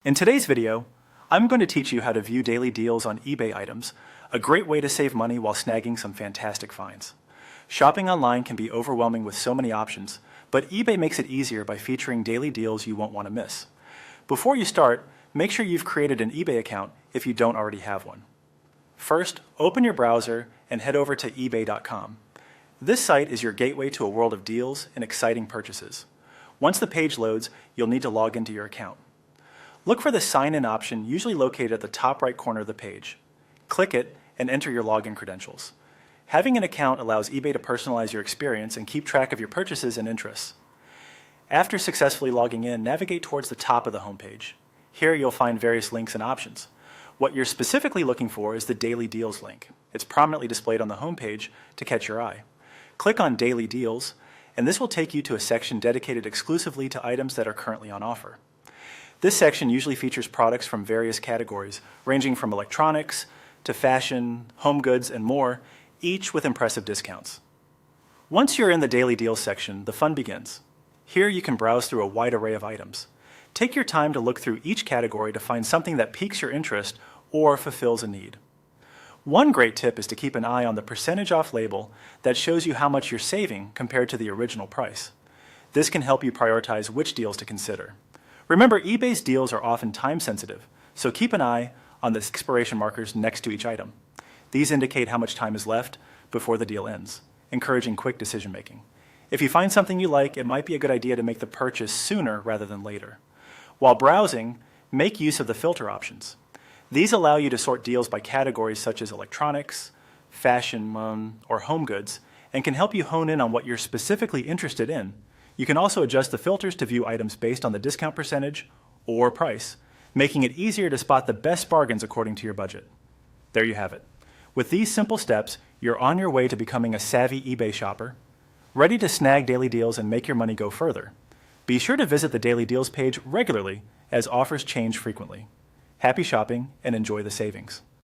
In today's video, I'm going to teach you how to view daily deals on eBay items, a great way to save money while snagging some fantastic finds. Shopping online can be overwhelming with so many options, but eBay makes it easier by featuring daily deals you won't want to miss. Before you start, make sure you've created an eBay account if you don't already have one. First, open your browser and head over to ebay.com. This site is your gateway to a world of deals and exciting purchases. Once the page loads, you'll need to log into your account. Look for the Sign In option, usually located at the top right corner of the page. Click it and enter your login credentials. Having an account allows eBay to personalize your experience and keep track of your purchases and interests. After successfully logging in, navigate towards the top of the homepage. Here you'll find various links and options. What you're specifically looking for is the Daily Deals link. It's prominently displayed on the homepage to catch your eye. Click on Daily Deals, and this will take you to a section dedicated exclusively to items that are currently on offer. This section usually features products from various categories, ranging from electronics to fashion, home goods, and more, each with impressive discounts. Once you're in the Daily Deals section, the fun begins. Here you can browse through a wide array of items. Take your time to look through each category to find something that piques your interest or fulfills a need. One great tip is to keep an eye on the percentage off label that shows you how much you're saving compared to the original price. This can help you prioritize which deals to consider. Remember, eBay's deals are often time-sensitive, so keep an eye on the expiration markers next to each item. These indicate how much time is left before the deal ends, encouraging quick decision-making. If you find something you like, it might be a good idea to make the purchase sooner rather than later. While browsing, make use of the filter options. These allow you to sort deals by categories such as electronics, fashion, or home goods, and can help you hone in on what you're specifically interested in. You can also adjust the filters to view items based on the discount percentage or price, making it easier to spot the best bargains according to your budget. There you have it. With these simple steps, you're on your way to becoming a savvy eBay shopper, ready to snag daily deals and make your money go further. Be sure to visit the Daily Deals page regularly as offers change frequently. Happy shopping and enjoy the savings.